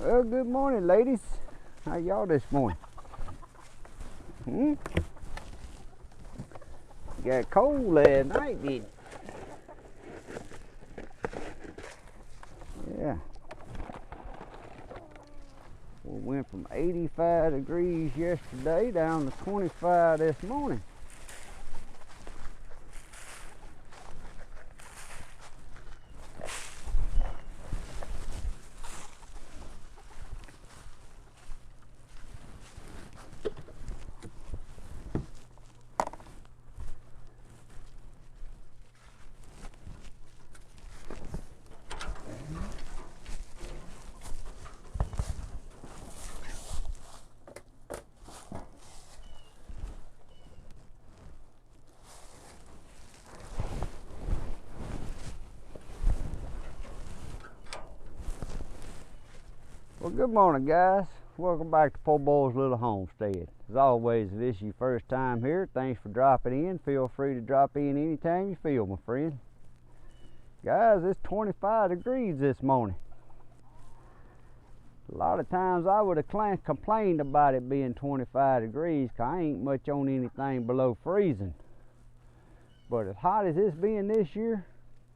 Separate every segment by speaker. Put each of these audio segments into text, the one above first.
Speaker 1: Well, good morning, ladies. How y'all this morning? Got cold last night, didn't it? Yeah. We went from 85 degrees yesterday down to 25 this morning. Well, good morning, guys. Welcome back to Po Boy's Little Homestead. As always, if this is your first time here, thanks for dropping in. Feel free to drop in anytime you feel, my friend. Guys, it's 25 degrees this morning. A lot of times I would have complained about it being 25 degrees because I ain't much on anything below freezing. But as hot as it's been this year,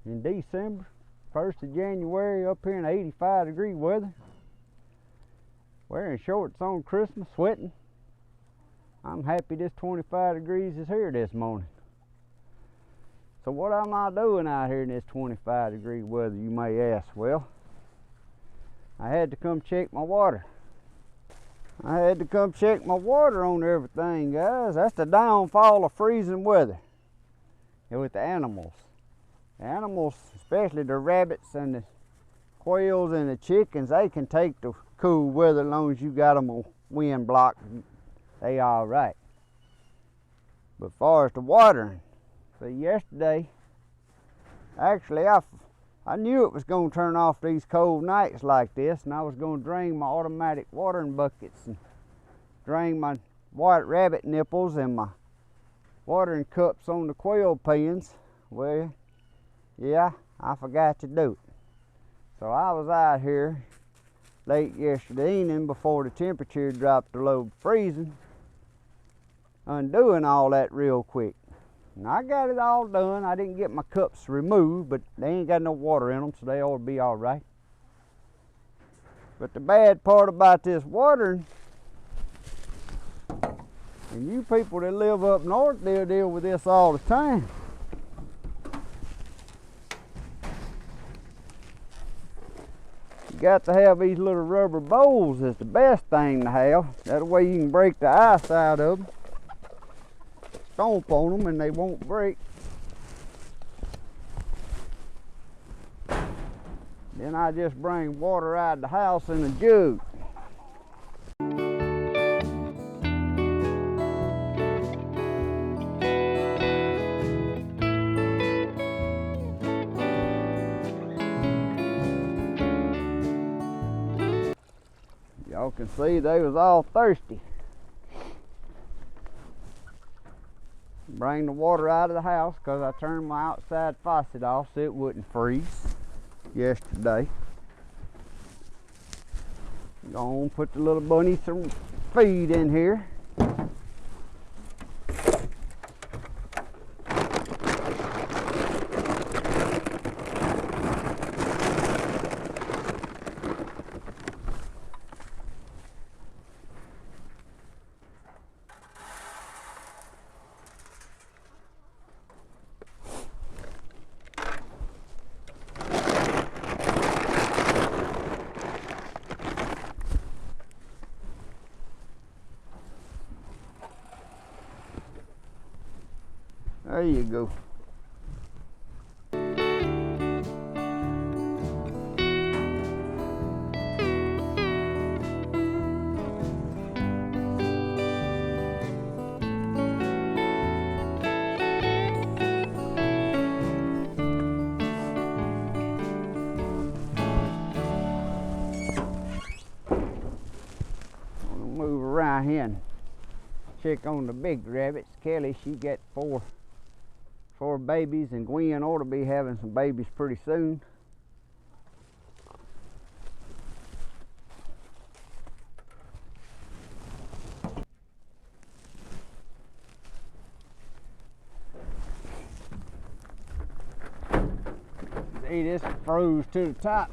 Speaker 1: in December, 1st of January, up here in 85 degree weather, wearing shorts on Christmas, sweating, I'm happy this 25 degrees is here this morning. So what am I doing out here in this 25 degree weather, you may ask? Well, I had to come check my water. I had to come check my water on everything, guys. That's the downfall of freezing weather. And with the animals. The animals, especially the rabbits and the quails and the chickens, they can take the cool weather as long as you got them on wind block. They all right. But as far as the watering, so yesterday, actually I knew it was going to turn off these cold nights like this, and I was going to drain my automatic watering buckets and drain my white rabbit nipples and my watering cups on the quail pens. Well, yeah, I forgot to do it. So I was out here late yesterday evening before the temperature dropped below freezing, undoing all that real quick. And I got it all done. I didn't get my cups removed, but they ain't got no water in them, so they ought to be all right. But the bad part about this watering, and you people that live up north, they'll deal with this all the time. You got to have these little rubber bowls. Is the best thing to have. That way you can break the ice out of them. Stomp on them and they won't break. Then I just bring water out of the house in a jug. Y'all can see they was all thirsty. Bring the water out of the house because I turned my outside faucet off so it wouldn't freeze yesterday. Go on, put the little bunny some feed in here. There you go. Move around here and check on the big rabbits. Kelly, she got four babies, and Gwen ought to be having some babies pretty soon. See, this froze to the top.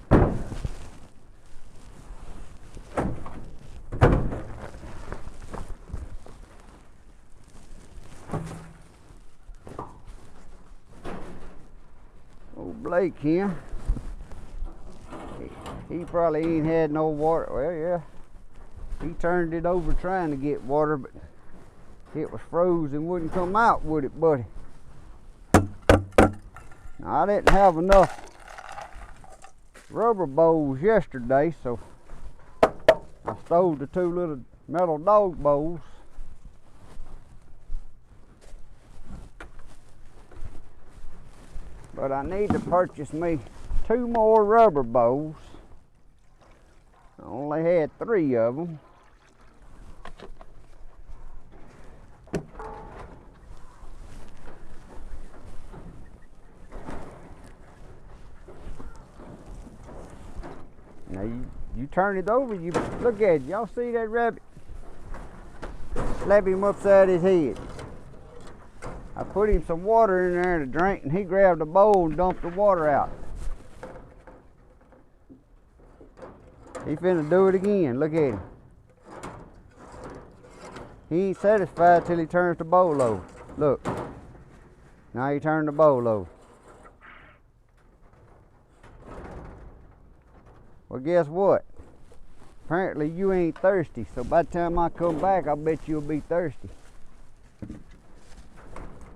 Speaker 1: Blake here, he probably ain't had no water. Well, yeah, he turned it over trying to get water, but it was froze and wouldn't come out, would it, buddy? Now, I didn't have enough rubber bowls yesterday, so I stole the 2 little metal dog bowls. But I need to purchase me 2 more rubber bowls. I only had 3 of them. Now you turn it over, you look at it. Y'all see that rabbit? Slap him upside his head. I put him some water in there to drink, and he grabbed a bowl and dumped the water out. He finna do it again. Look at him. He ain't satisfied till he turns the bowl over. Look. Now he turned the bowl over. Well, guess what? Apparently you ain't thirsty, so by the time I come back, I bet you'll be thirsty.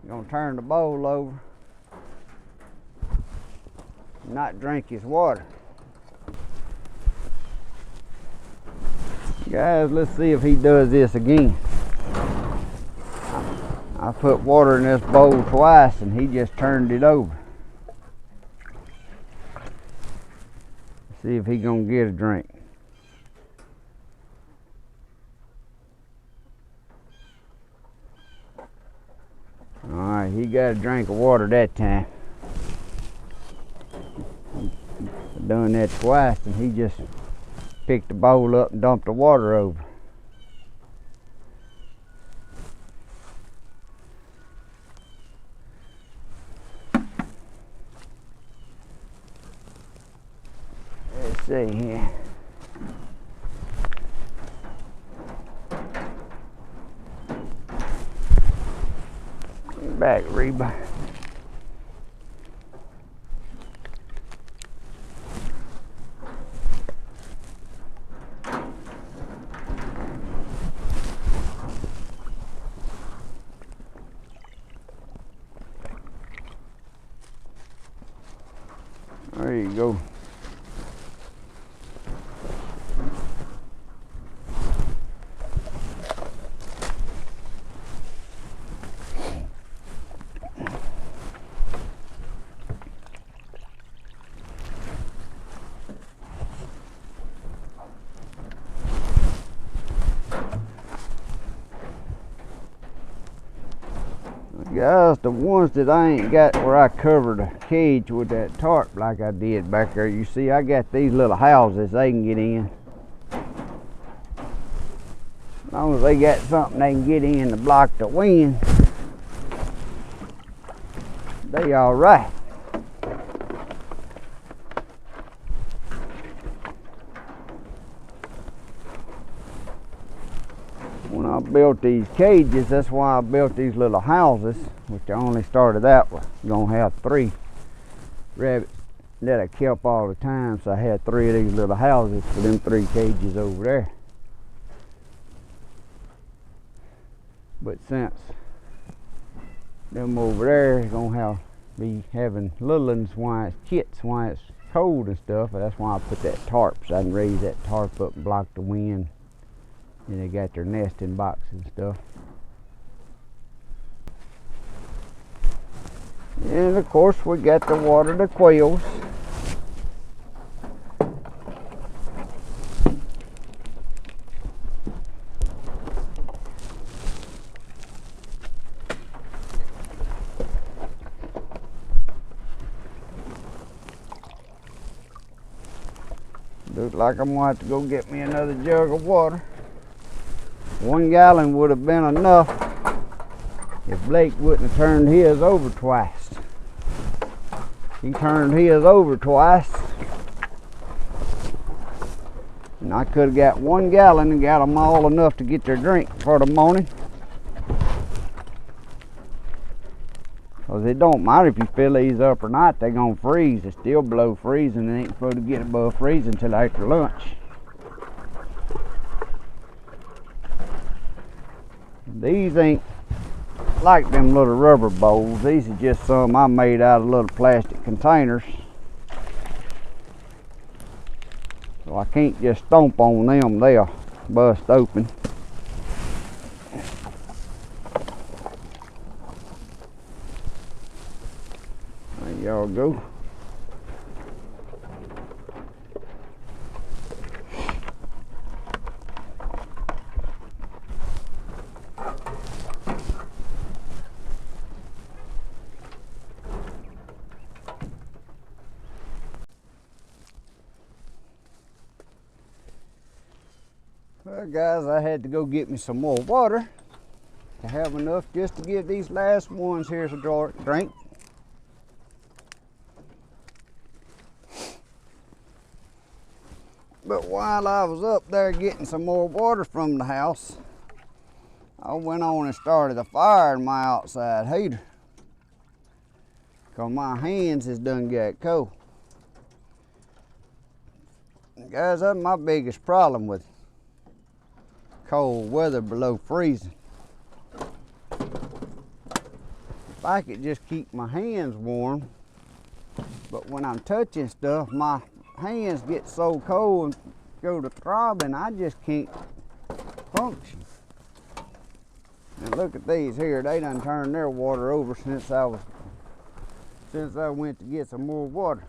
Speaker 1: You're gonna turn the bowl over, not drink his water. Guys, let's see if he does this again. I put water in this bowl twice and he just turned it over. See if he gonna get a drink. Alright, he got a drink of water that time. I've done that twice and he just picked the bowl up and dumped the water over. Let's see here. Back, Reba. There you go. Guys, the ones that I ain't got where I covered a cage with that tarp like I did back there, you see I got these little houses they can get in. As long as they got something they can get in to block the wind, they all right. When I built these cages, that's why I built these little houses, which I only started out with. I'm gonna have 3 rabbits that I kept all the time, so I had 3 of these little houses for them 3 cages over there. But since them over there is gonna be having little ones while it's kits, while it's cold and stuff. That's why I put that tarp, so I can raise that tarp up and block the wind. And they got their nesting boxes and stuff. And of course we got to water the quails. Looks like I'm gonna have to go get me another jug of water. 1 gallon would have been enough if Blake wouldn't have turned his over twice. He turned his over twice, and I could have got 1 gallon and got them all enough to get their drink for the morning. Because it don't matter if you fill these up or not, they're going to freeze. It's still below freezing. They ain't supposed to get above freezing until after lunch. These ain't like them little rubber bowls. These are just some I made out of little plastic containers. So I can't just stomp on them. They'll bust open. There y'all go. Well guys, I had to go get me some more water to have enough just to give these last ones here a drink. But while I was up there getting some more water from the house, I went on and started a fire in my outside heater, because my hands has done got cold. Guys, that's my biggest problem with cold weather below freezing. If I could just keep my hands warm, but when I'm touching stuff, my hands get so cold and go to throbbing, I just can't function. And look at these here, they done turned their water over since I went to get some more water.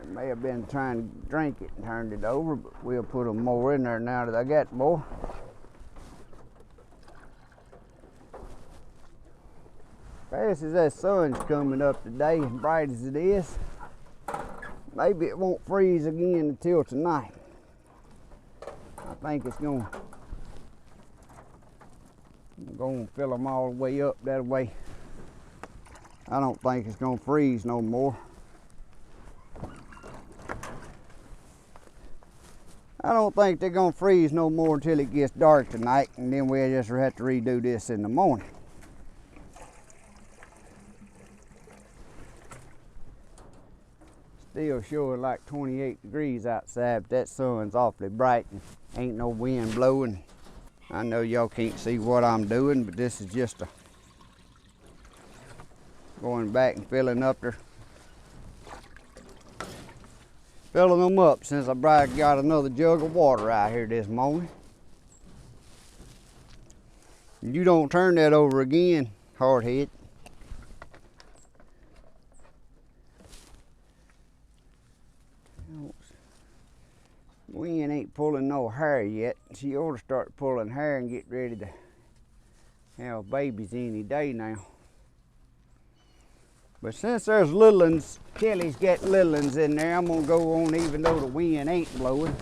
Speaker 1: May have been trying to drink it and turned it over, but we'll put them more in there now that I got more. Fast as that sun's coming up today, as bright as it is, maybe it won't freeze again until tonight. I think it's going to fill them all the way up that way. I don't think it's going to freeze no more. I don't think they're going to freeze no more until it gets dark tonight, and then we'll just have to redo this in the morning. Still showing like 28 degrees outside, but that sun's awfully bright and ain't no wind blowing. I know y'all can't see what I'm doing, but this is just going back and filling them up since I got another jug of water out here this morning. You don't turn that over again, hardhead. Wind ain't pulling no hair yet. She ought to start pulling hair and get ready to have babies any day now. But since there's little ones, Kelly's got little ones in there, I'm gonna go on even though the wind ain't blowing.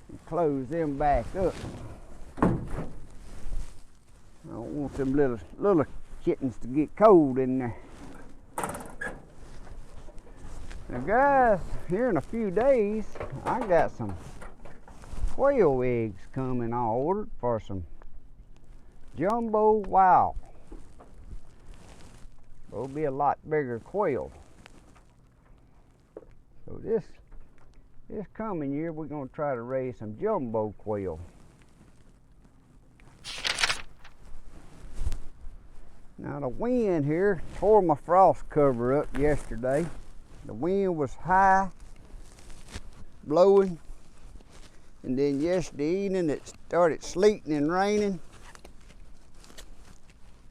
Speaker 1: And close them back up. I don't want them little kittens to get cold in there. Now guys, here in a few days, I got some quail eggs coming I ordered for some jumbo wow. It'll be a lot bigger quail. So This coming year, we're going to try to raise some jumbo quail. Now the wind here tore my frost cover up yesterday. The wind was high, blowing, and then yesterday evening it started sleeting and raining,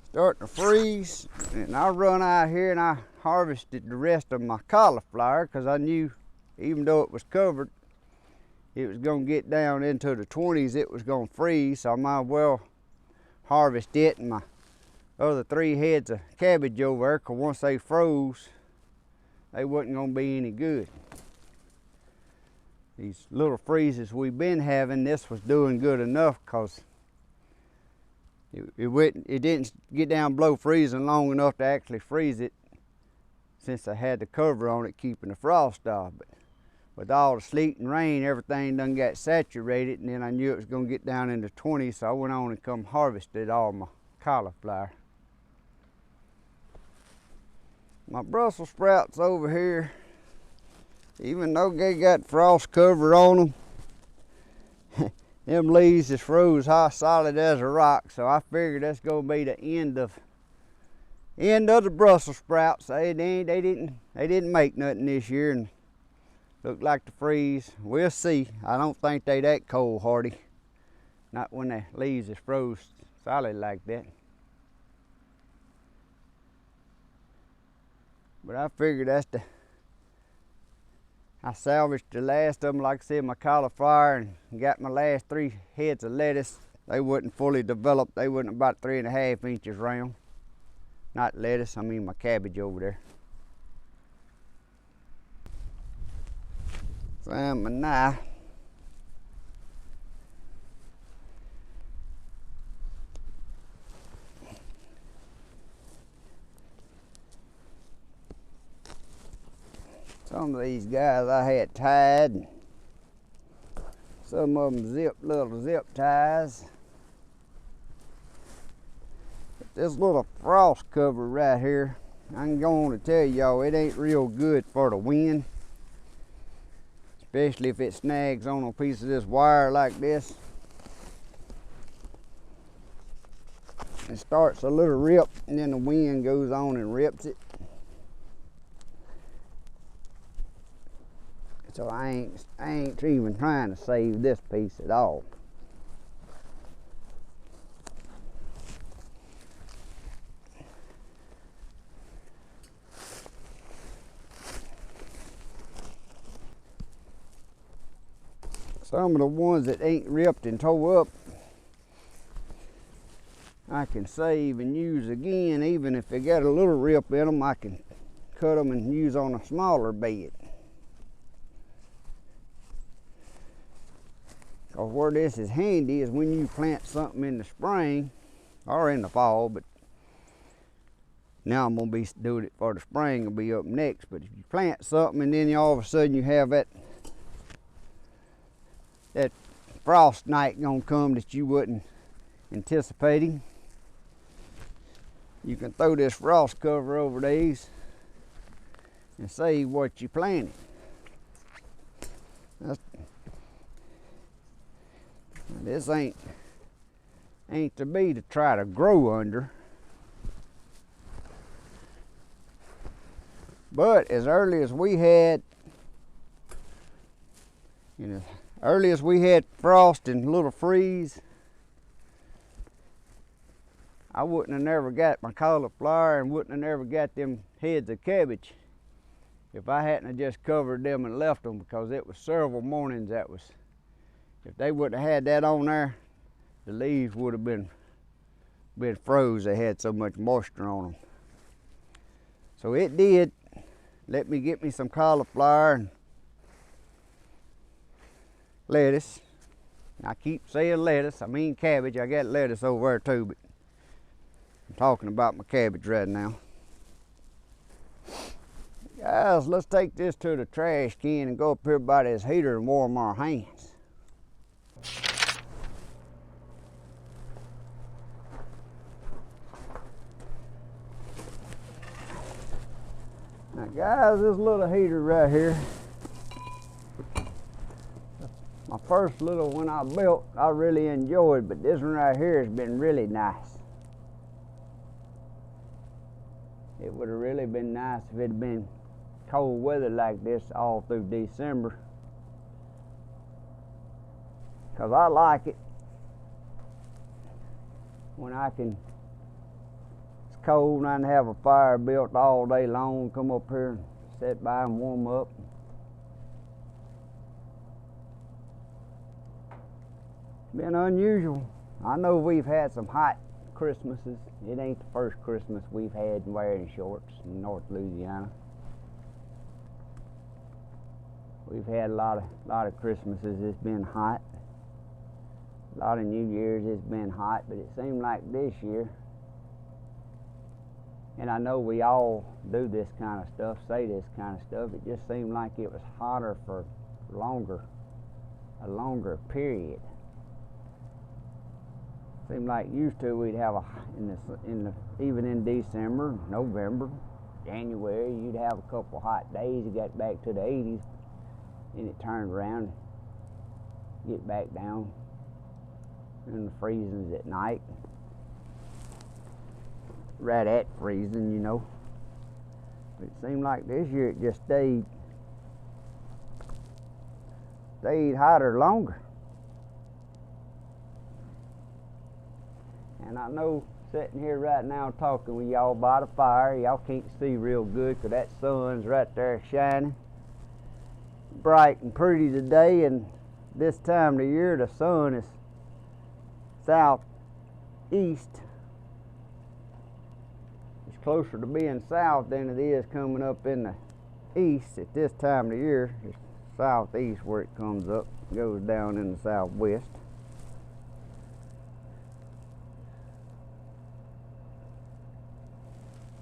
Speaker 1: starting to freeze, and I run out here and I harvested the rest of my cauliflower because I knew even though it was covered, it was going to get down into the 20s, it was going to freeze, so I might as well harvest it and my other 3 heads of cabbage over there, because once they froze, they wasn't going to be any good. These little freezes we've been having, this was doing good enough because it didn't get down below freezing long enough to actually freeze it, since I had the cover on it keeping the frost off. But with all the sleet and rain, everything done got saturated, and then I knew it was going to get down into 20, so I went on and come harvested all my cauliflower. My Brussels sprouts over here, even though they got frost cover on them, them leaves just froze hot solid as a rock, so I figured that's going to be the end of the Brussels sprouts. They didn't make nothing this year, and look like to freeze. We'll see. I don't think they that cold hardy, not when the leaves is froze solid like that. But I figured I salvaged the last of them, like I said, my cauliflower, and got my last 3 heads of lettuce. They wasn't fully developed. They wasn't about 3.5 inches round. Not lettuce, I mean my cabbage over there. Found my knife. Some of these guys I had tied, some of them little zip ties. But this little frost cover right here, I'm going to tell y'all, it ain't real good for the wind, especially if it snags on a piece of this wire like this. It starts a little rip, and then the wind goes on and rips it. So I ain't even trying to save this piece at all. Some of the ones that ain't ripped and tore up, I can save and use again. Even if they got a little rip in them, I can cut them and use on a smaller bed. Because where this is handy is when you plant something in the spring or in the fall, but now I'm going to be doing it for the spring, will be up next. But if you plant something and then all of a sudden you have that frost night gonna come that you wasn't anticipating, you can throw this frost cover over these and save what you planted. This ain't to be to try to grow under, but as early as we had, frost and little freeze, I wouldn't have never got my cauliflower and wouldn't have never got them heads of cabbage if I hadn't have just covered them and left them, because it was several mornings if they wouldn't have had that on there, the leaves would have been froze. They had so much moisture on them. So it did let me get me some cauliflower and lettuce. I keep saying lettuce, I mean cabbage. I got lettuce over there too, but I'm talking about my cabbage right now. Guys, let's take this to the trash can and go up here by this heater and warm our hands. Now guys, this little heater right here, My first little one I built, I really enjoyed, but this one right here has been really nice. It would have really been nice if it had been cold weather like this all through December, because I like it when I can, it's cold and I can have a fire built all day long, come up here and sit by and warm up. It's been unusual. I know we've had some hot Christmases. It ain't the first Christmas we've had wearing shorts in North Louisiana. We've had a lot of Christmases it's been hot. A lot of New Year's it's been hot, but it seemed like this year, and I know we all do this kind of stuff, say this kind of stuff, it just seemed like it was hotter for a longer period. Seemed like used to we'd have even in December, November, January, you'd have a couple hot days. You got back to the 80s, and it turned around, get back down in the freezings at night, right at freezing, you know. But it seemed like this year it just stayed hotter longer. And I know sitting here right now talking with y'all by the fire, y'all can't see real good because that sun's right there shining bright and pretty today, and this time of the year the sun is southeast. It's closer to being south than it is coming up in the east at this time of the year. It's southeast where it comes up, goes down in the southwest.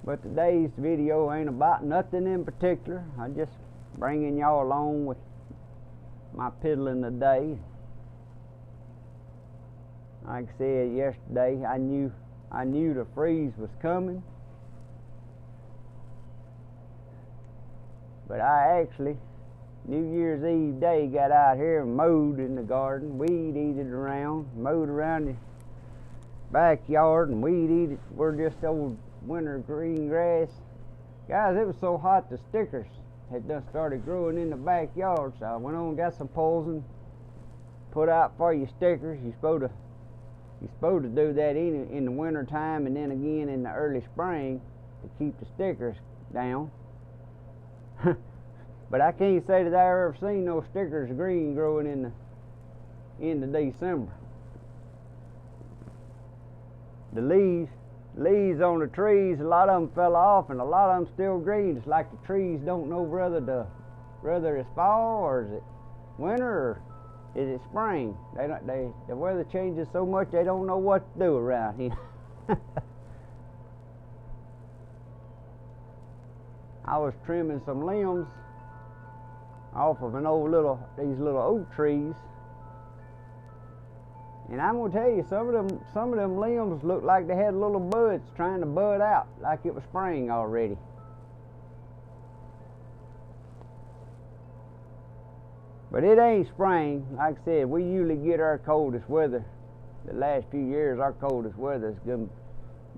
Speaker 1: But today's video ain't about nothing in particular. I'm just bringing y'all along with my piddling today. Like I said yesterday, I knew the freeze was coming. But I actually, New Year's Eve day, got out here and mowed in the garden, weed-eated around, mowed around the backyard and weed-eated. We're just old winter green grass. Guys, it was so hot the stickers had done started growing in the backyard, so I went on and got some poles and put out for your stickers. You're supposed to do that in the winter time and then again in the early spring to keep the stickers down. But I can't say that I ever seen no stickers green growing in the December. The leaves on the trees, a lot of them fell off and a lot of them still green. It's like the trees don't know whether it's fall or is it winter or is it spring. The weather changes so much they don't know what to do around here. I was trimming some limbs off of these little oak trees. And I'm gonna tell you, some of them limbs looked like they had little buds trying to bud out, like it was spring already. But it ain't spring. Like I said, we usually get our coldest weather. The last few years, our coldest weather has been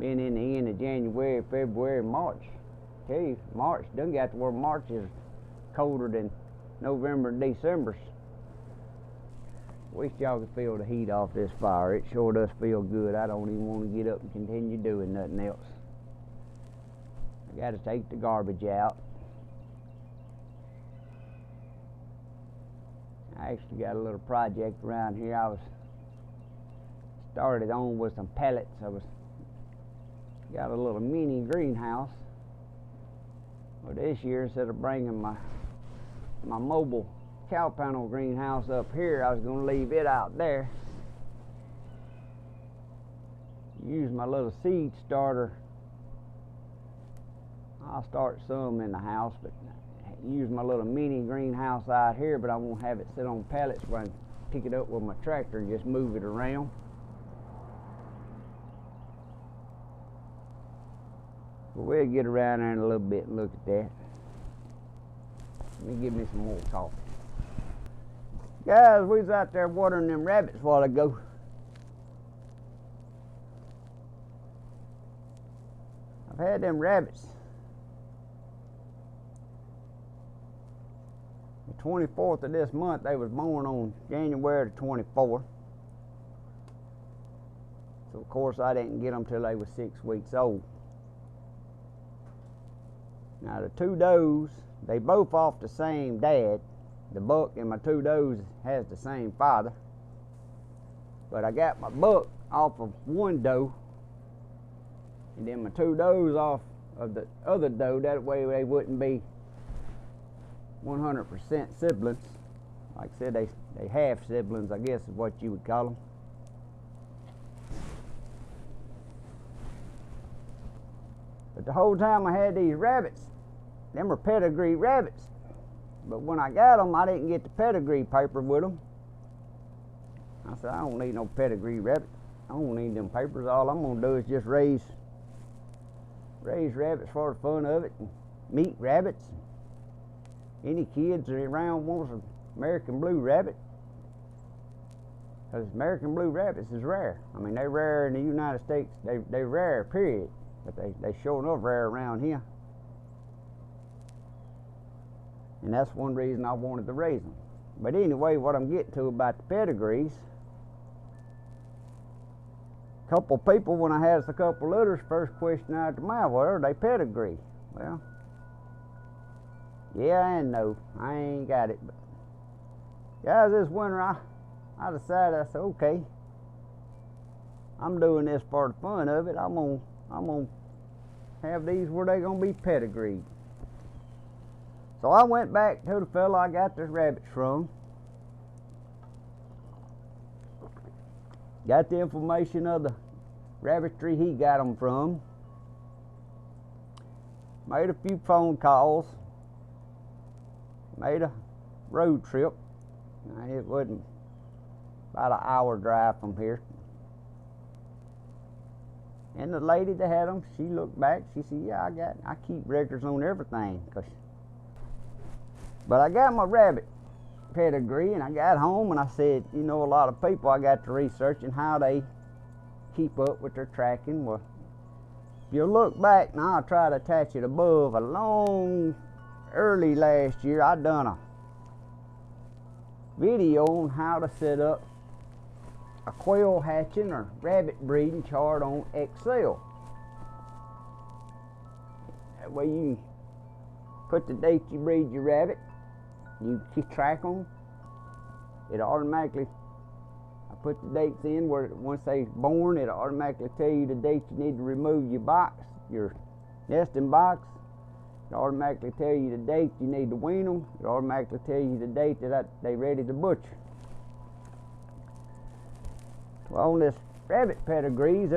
Speaker 1: in the end of January, February, March. I tell you, March done got to where March is colder than November and December. Wish y'all could feel the heat off this fire. It sure does feel good. I don't even want to get up and continue doing nothing else. I got to take the garbage out. I actually got a little project around here. I was started on with some pellets. Got a little mini greenhouse. Well, this year, instead of bringing my mobile cow panel greenhouse up here, I was going to leave it out there. Use my little seed starter. I'll start some in the house, but use my little mini greenhouse out here, but I won't have it sit on pallets where I can pick it up with my tractor and just move it around. But we'll get around there in a little bit and look at that. Let me give me some more coffee. Guys, we was out there watering them rabbits a while ago. I've had them rabbits. The 24th of this month, they was born on January the 24th. So of course I didn't get them till they was 6 weeks old. Now the two does, they both off the same dad. The buck and my two does has the same father. But I got my buck off of one doe, and then my two does off of the other doe. That way they wouldn't be 100% siblings. Like I said, they half siblings, I guess is what you would call them. But the whole time I had these rabbits, them were pedigree rabbits. But when I got them, I didn't get the pedigree paper with them. I said, I don't need no pedigree rabbit. I don't need them papers. All I'm gonna do is just raise rabbits for the fun of it, and meat rabbits. Any kids around wants an American blue rabbit, because American blue rabbits is rare. I mean, they're rare in the United States. They're rare, period. But they sure enough rare around here. And that's one reason I wanted to raise them. But anyway, what I'm getting to about the pedigrees, a couple people, when I had a couple litters, first question out of the mouth, well, are they pedigree? Well, yeah and no. I ain't got it. But guys, this winter I decided, I said, okay, I'm doing this for the fun of it. I'm gonna have these where they gonna be pedigreed. So I went back to the fella I got this rabbits from. Got the information of the rabbitry he got them from. Made a few phone calls. Made a road trip. Now, it wasn't about an hour drive from here. And the lady that had them, she looked back. She said, yeah, I keep records on everything. But I got my rabbit pedigree, and I got home and I said, you know, a lot of people, I got to researching how they keep up with their tracking. Well, if you look back, now I'll try to attach it above, early last year, I done a video on how to set up a quail hatching or rabbit breeding chart on Excel. That way you can put the date you breed your rabbit, you keep track them. It automatically, I put the dates in where once they're born, it automatically tell you the date you need to remove your box, your nesting box. It automatically tell you the date you need to wean them. It automatically tell you the date that they're ready to butcher. Well, on this rabbit pedigrees,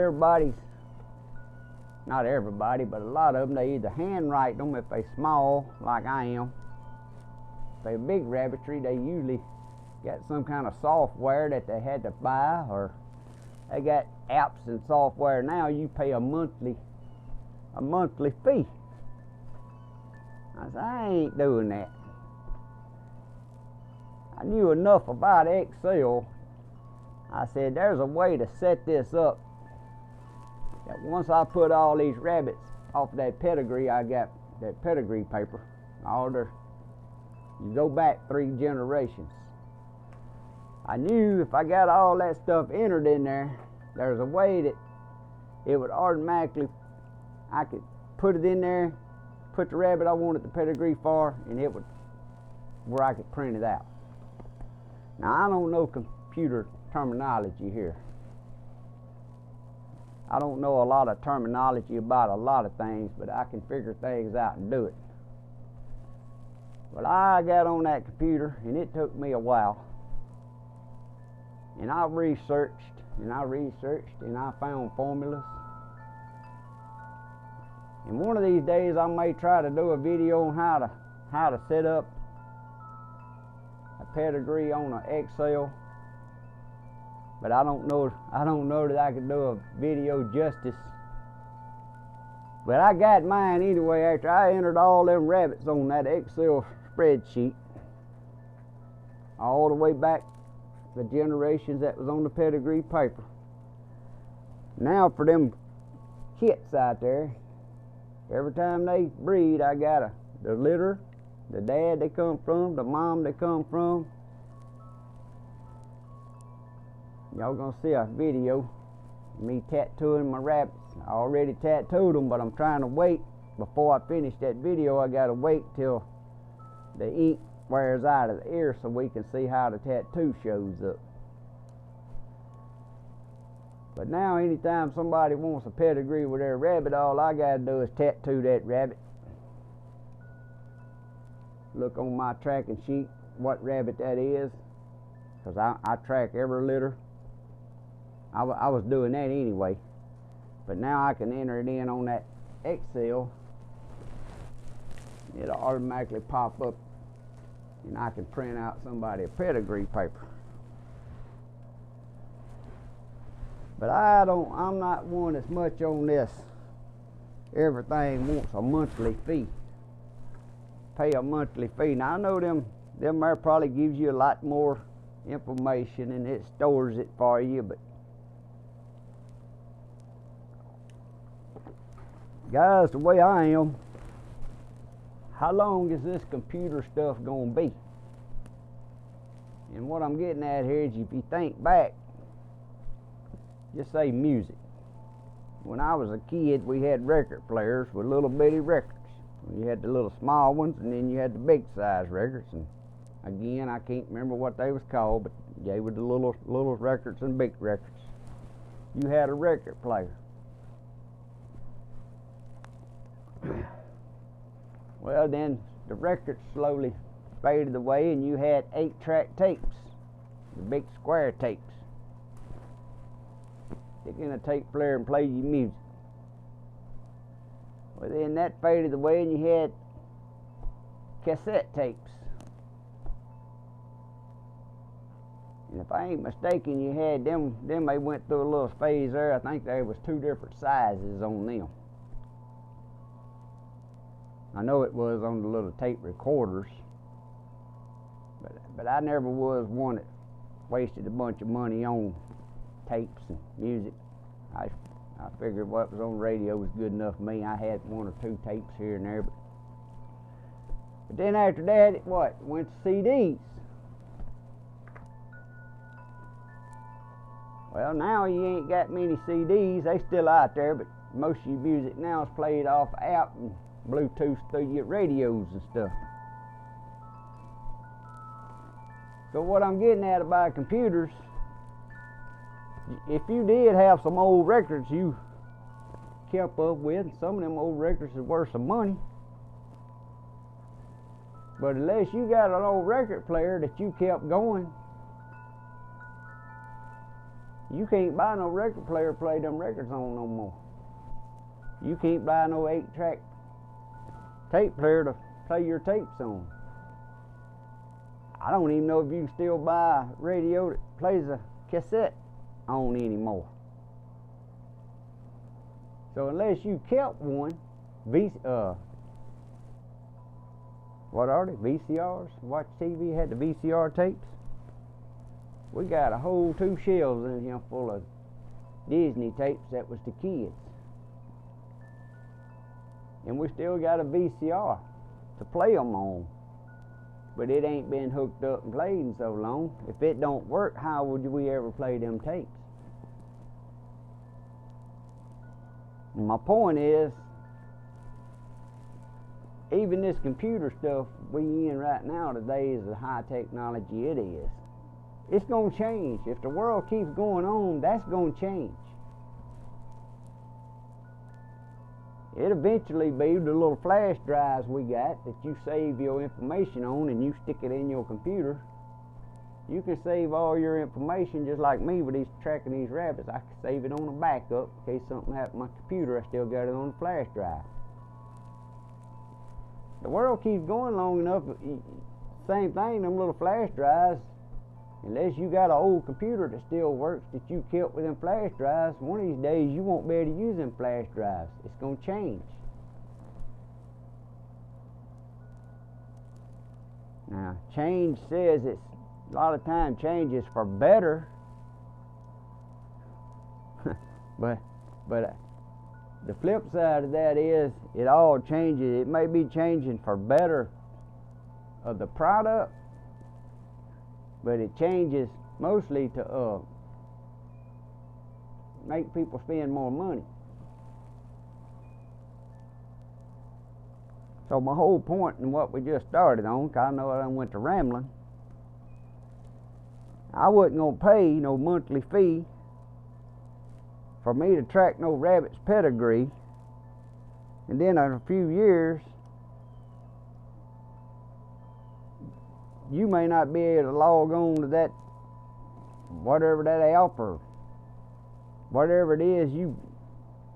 Speaker 1: not everybody, but a lot of them, they either handwrite them if they're small, like I am. If they're big rabbitry, they usually got some kind of software that they had to buy, or they got apps and software now. You pay a monthly fee. I said, I ain't doing that. I knew enough about Excel. I said, there's a way to set this up that once I put all these rabbits off that pedigree, I got that pedigree paper. You go back 3 generations. I knew if I got all that stuff entered in there, there's a way that it would automatically, I could put it in there, put the rabbit I wanted the pedigree for, and it would, where I could print it out. Now, I don't know computer terminology here. I don't know a lot of terminology about a lot of things, but I can figure things out and do it. But I got on that computer, and it took me a while. And I researched, and I found formulas. And one of these days I may try to do a video on how to set up a pedigree on an Excel. But I don't know that I can do a video justice. But I got mine anyway after I entered all them rabbits on that Excel spreadsheet. all the way back the generations that was on the pedigree paper. Now for them kits out there, every time they breed, I got the litter, the dad they come from, the mom they come from. Y'all gonna see a video of me tattooing my rabbits. I already tattooed them, but I'm trying to wait. Before I finish that video, I gotta wait till the ink wears out of the ear so we can see how the tattoo shows up. But now anytime somebody wants a pedigree with their rabbit, all I gotta do is tattoo that rabbit. Look on my tracking sheet what rabbit that is, because I track every litter. I was doing that anyway, but now I can enter it in on that Excel. It'll automatically pop up and I can print out somebody a pedigree paper. But I'm not one as much on this. Everything wants a monthly fee. Pay a monthly fee. Now I know them there probably gives you a lot more information and it stores it for you, but guys, the way I am, how long is this computer stuff gonna be? And what I'm getting at here is, if you think back, just say music. When I was a kid, we had record players with little bitty records. You had the little small ones, and then you had the big size records. And again, I can't remember what they was called, but they were the little records and big records. You had a record player. Well, then the records slowly faded away, and you had 8-track tapes, the big square tapes. Stick in a tape player and play your music. Well, then that faded away, and you had cassette tapes. And if I ain't mistaken, you had them. Then they went through a little phase there. I think there was 2 different sizes on them. I know it was on the little tape recorders, but I never was one that wasted a bunch of money on tapes and music. I figured what was on radio was good enough for me. I had 1 or 2 tapes here and there, but then after that, it went to CDs. Well, now you ain't got many CDs. They still out there, but most of your music now is played off app and Bluetooth through your radios and stuff. So what I'm getting at about computers, if you did have some old records you kept up with, some of them old records is worth some money. But unless you got an old record player that you kept going, you can't buy no record player to play them records on no more. You can't buy no 8-track tape player to play your tapes on. I don't even know if you can still buy a radio that plays a cassette on anymore. So unless you kept one, what are they? VCRs? Watch TV had the VCR tapes. We got a whole 2 shelves in here full of Disney tapes that was to kids. And we still got a VCR to play them on. But it ain't been hooked up and played in so long. If it don't work, how would we ever play them tapes? And my point is, even this computer stuff we in right now today is the high technology it is. It's going to change. If the world keeps going on, that's going to change. It eventually be the little flash drives we got that you save your information on and you stick it in your computer. You can save all your information just like me with tracking these rabbits. I can save it on a backup in case something happened to my computer. I still got it on the flash drive. The world keeps going long enough. Same thing, them little flash drives. Unless you got an old computer that still works that you kept with them flash drives, one of these days you won't be able to use them flash drives. It's going to change. Now, change says A lot of time changes for better, but the flip side of that is it all changes. It may be changing for better of the product, but it changes mostly to make people spend more money. So my whole point in what we just started on, 'cause I know I done went to rambling, I wasn't going to pay no monthly fee for me to track no rabbit's pedigree, and then in a few years you may not be able to log on to that, whatever that app or whatever it is, you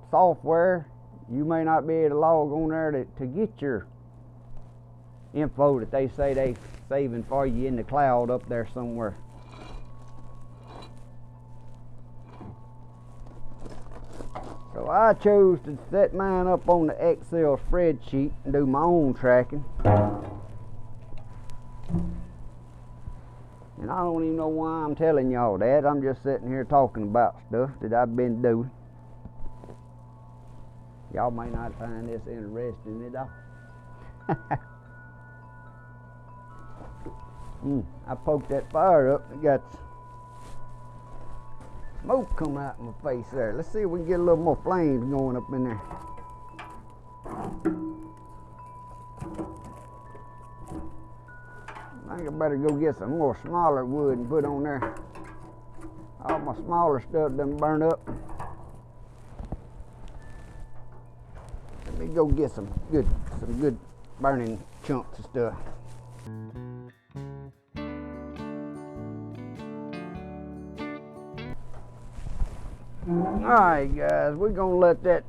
Speaker 1: software, you may not be able to log on there to get your info that they say they saving for you in the cloud up there somewhere. So I chose to set mine up on the Excel spreadsheet and do my own tracking. And I don't even know why I'm telling y'all that. I'm just sitting here talking about stuff that I've been doing. Y'all may not find this interesting at all. I poked that fire up and got smoke come out of my face there. Let's see if we can get a little more flames going up in there. I think I better go get some more smaller wood and put on there. All my smaller stuff done burn up. Let me go get some good burning chunks of stuff. Alright guys, we're gonna let that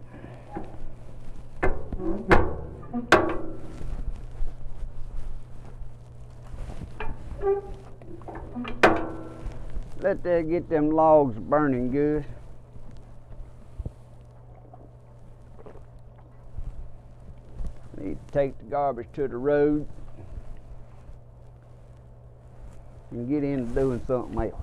Speaker 1: get them logs burning good. Need to take the garbage to the road and get into doing something else.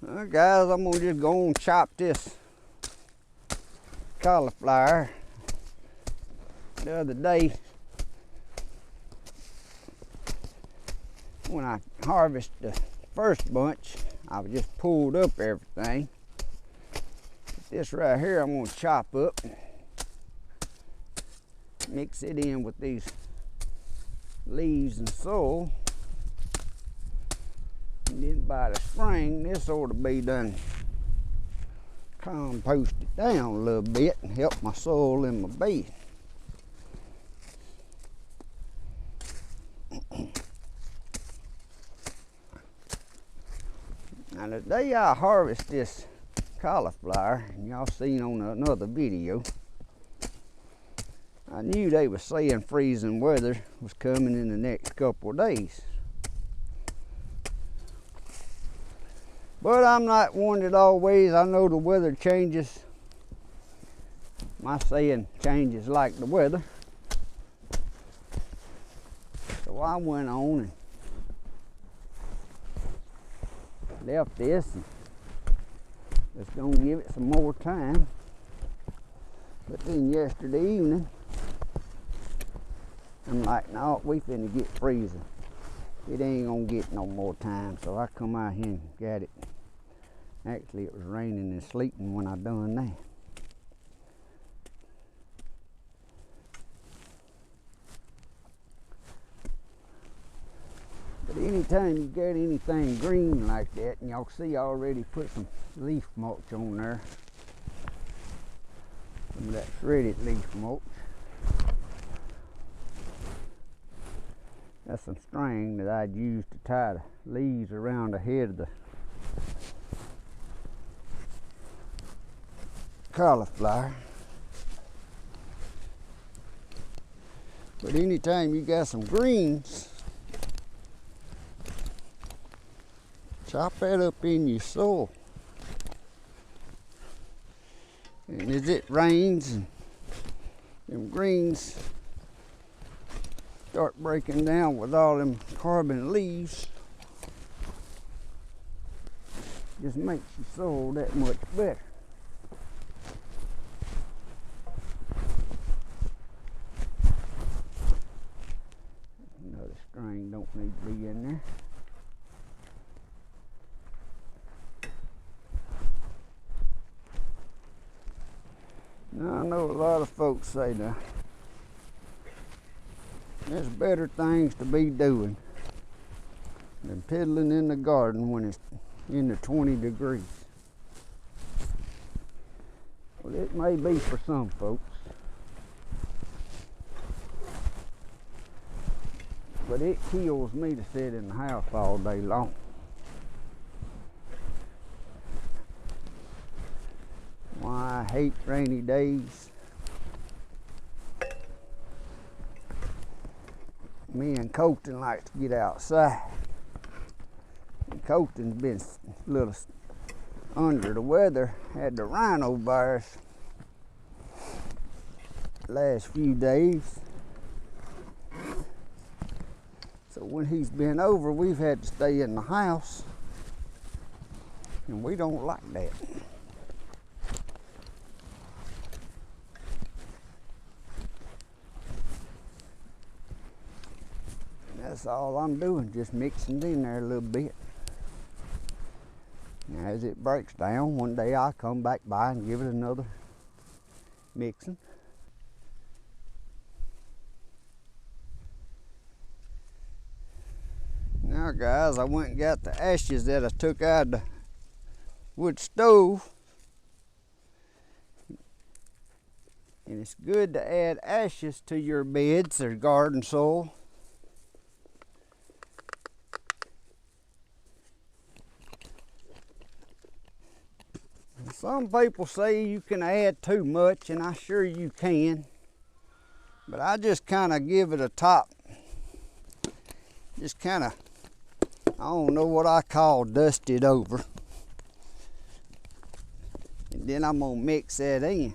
Speaker 1: Alright guys, I'm gonna just go and chop this cauliflower. The other day when I harvested the first bunch, I just pulled up everything. This right here I'm gonna chop up, mix it in with these leaves and soil. And then by the spring, this ought to be done composted down a little bit and help my soil in my bed. Now the day I harvest this cauliflower, and y'all seen on another video, I knew they were saying freezing weather was coming in the next couple of days. But I'm not one that always, I know the weather changes. My saying changes like the weather. So I went on and left this, and just gonna give it some more time. But then yesterday evening, I'm like, no, we finna get freezing. It ain't gonna get no more time. So I come out here and got it. Actually, it was raining and sleeting when I done that. But anytime you got anything green like that, and y'all see I already put some leaf mulch on there, some of that shredded leaf mulch. That's some string that I'd use to tie the leaves around the head of the cauliflower. But anytime you got some greens, Chop that up in your soil. And as it rains and them greens start breaking down with all them carbon leaves, just makes your soil that much better. Another string don't need to be in there. Now I know a lot of folks say now, there's better things to be doing than piddling in the garden when it's in the 20 degrees. Well, it may be for some folks, but it kills me to sit in the house all day long. Why I hate rainy days. Me and Colton like to get outside. And Colton's been a little under the weather, had the rhinovirus last few days. So when he's been over, we've had to stay in the house, and we don't like that. That's all I'm doing, just mixing it in there a little bit. Now, as it breaks down, one day I'll come back by and give it another mixing. Now guys, I went and got the ashes that I took out of the wood stove. And it's good to add ashes to your beds or garden soil. Some people say you can add too much, and I sure you can. But I just kind of give it a top. Just kind of, I don't know what I call dust it over. And then I'm gonna mix that in.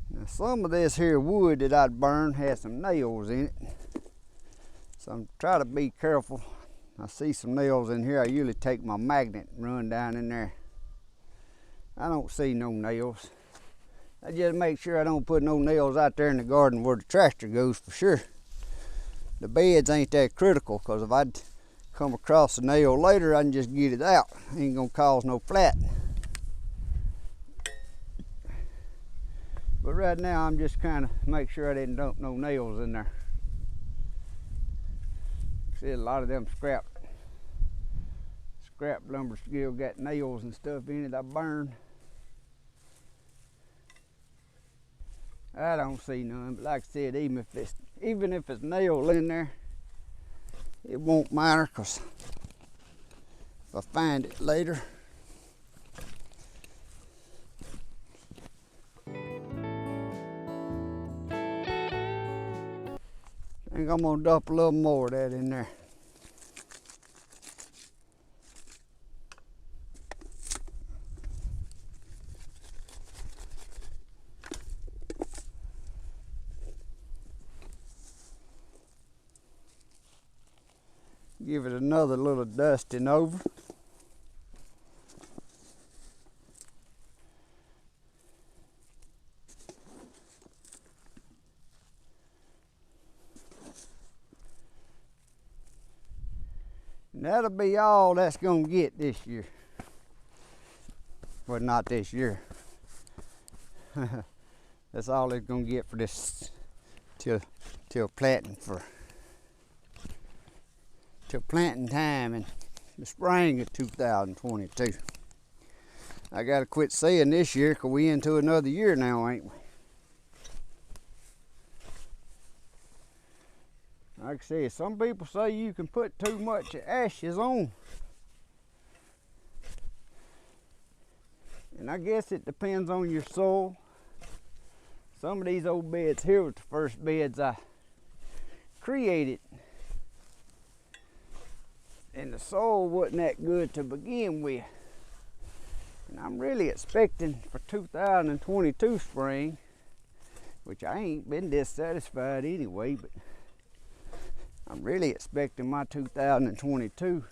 Speaker 1: Now some of this here wood that I'd burn has some nails in it. So I'm trying to be careful. I see some nails in here. I usually take my magnet and run down in there. I don't see no nails. I just make sure I don't put no nails out there in the garden where the tractor goes for sure. The beds ain't that critical, because if I'd come across a nail later, I can just get it out. Ain't gonna cause no flat. But right now I'm just kind of make sure I didn't dump no nails in there. See, a lot of them scrap lumber still got nails and stuff in it I burned. I don't see none, but like I said, even if it's nail in there, it won't matter, because if I find it later. I think I'm gonna dump a little more of that in there. Give it another little dusting over. And that'll be all that's gonna get this year. Well, not this year. That's all it's gonna get for this till planting till planting time in the spring of 2022. I gotta quit saying this year, because we into another year now, ain't we? Like I said, some people say you can put too much ashes on. And I guess it depends on your soil. Some of these old beds here were the first beds I created. and the soil wasn't that good to begin with. And I'm really expecting for 2022 spring, which I ain't been dissatisfied anyway, but I'm really expecting my 2022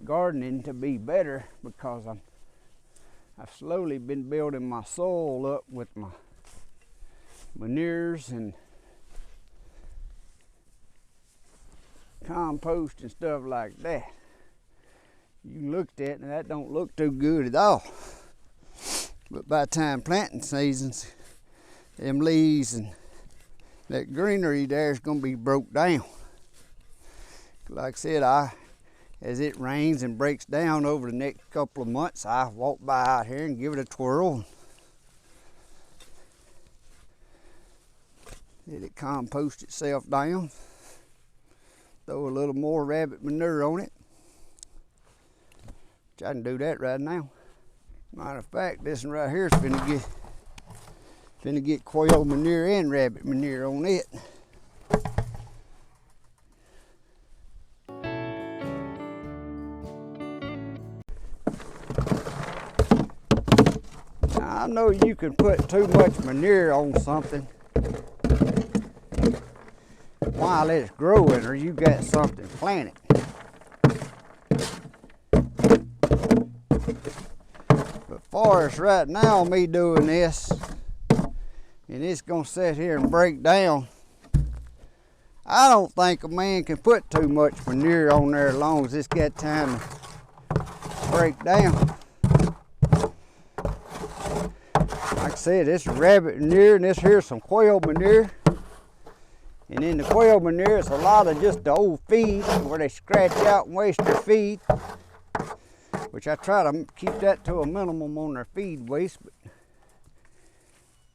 Speaker 1: gardening to be better because I've slowly been building my soil up with my manures and compost and stuff like that. You looked at it and that don't look too good at all. But by the time planting seasons, them leaves and that greenery there is going to be broke down. Like I said, as it rains and breaks down over the next couple of months, I walk by out here and give it a twirl. Let it compost itself down. Throw a little more rabbit manure on it. Which I can do that right now. Matter of fact, this one right here is finna get quail manure and rabbit manure on it. Now, I know you can put too much manure on something while it's growing, or you got something planted. But far as right now, me doing this, and it's gonna sit here and break down, I don't think a man can put too much manure on there as long as it's got time to break down. Like I said, this is rabbit manure and this here's some quail manure. And in the quail manure, it's a lot of just the old feed where they scratch out and waste their feed, which I try to keep that to a minimum on their feed waste, but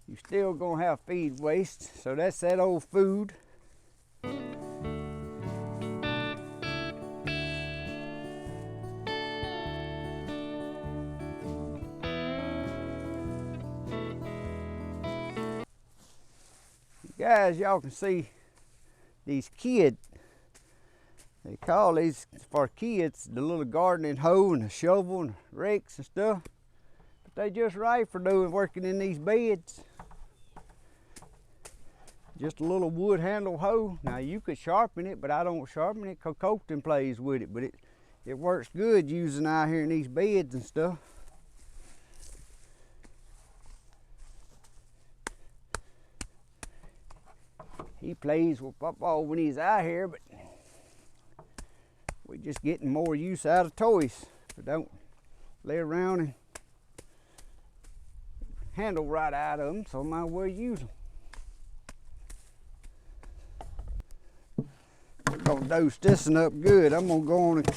Speaker 1: you still gonna have feed waste. So that's that old food. Guys, y'all can see these kids, they call these for kids the little gardening hoe and the shovel and rakes and stuff, but they just right for working in these beds. Just a little wood handle hoe. Now you could sharpen it, but I don't sharpen it because Colton plays with it, but it works good using out here in these beds and stuff. He plays with football when he's out here, but we're just getting more use out of toys. But don't lay around and handle right out of them, so I might as well use them. We're gonna dose this one up good. I'm gonna go on and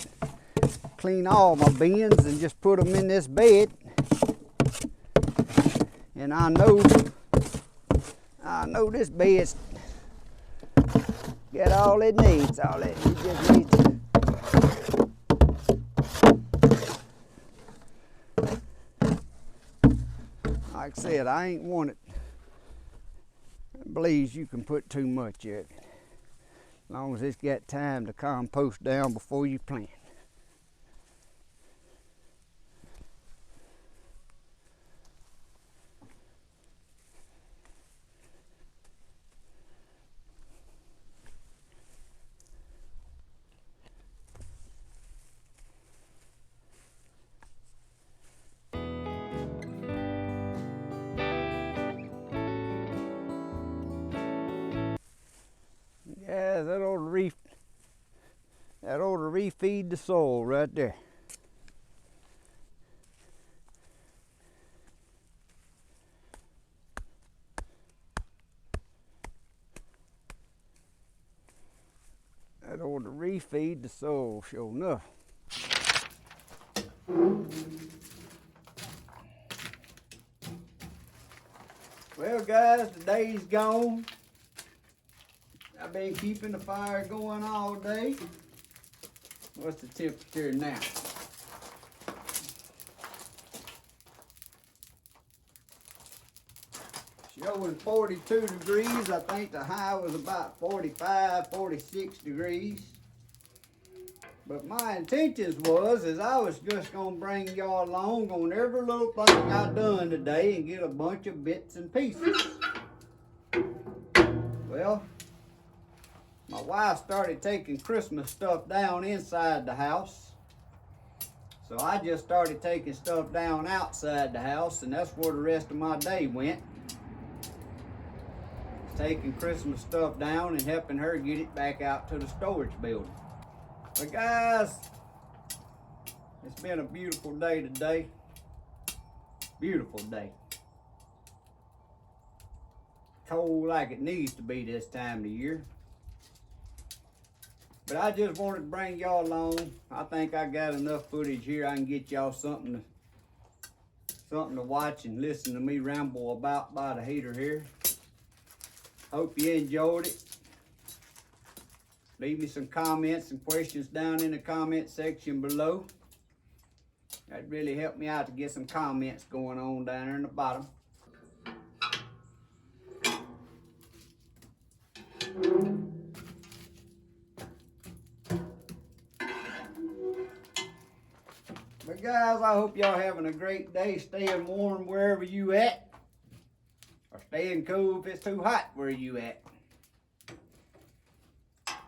Speaker 1: clean all my bins and just put them in this bed. And I know this bed's got all it needs, it just needs. Like I said, I ain't want it. Believes you can put too much in it. As long as it's got time to compost down before you plant. Yeah, that ought to refeed the soil right there. That ought to refeed the soil, sure enough. Well, guys, the day's gone. I've been keeping the fire going all day. What's the temperature now? Showing 42 degrees. I think the high was about 45, 46 degrees. But my intentions is I was just gonna bring y'all along on every little thing I done today and get a bunch of bits and pieces. Well, my wife started taking Christmas stuff down inside the house. So I just started taking stuff down outside the house, and that's where the rest of my day went. Taking Christmas stuff down and helping her get it back out to the storage building. But guys, it's been a beautiful day today. Beautiful day. Cold like it needs to be this time of year. But I just wanted to bring y'all along. I think I got enough footage here. I can get y'all something to watch and listen to me ramble about by the heater here. Hope you enjoyed it. Leave me some comments and questions down in the comment section below. That'd really help me out to get some comments going on down there in the bottom. But guys, I hope y'all having a great day, staying warm wherever you at, or staying cool if it's too hot where you at.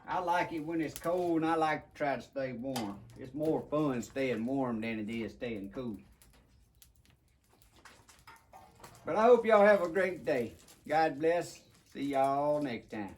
Speaker 1: I like it when it's cold, and I like to try to stay warm. It's more fun staying warm than it is staying cool. But I hope y'all have a great day. God bless. See y'all next time.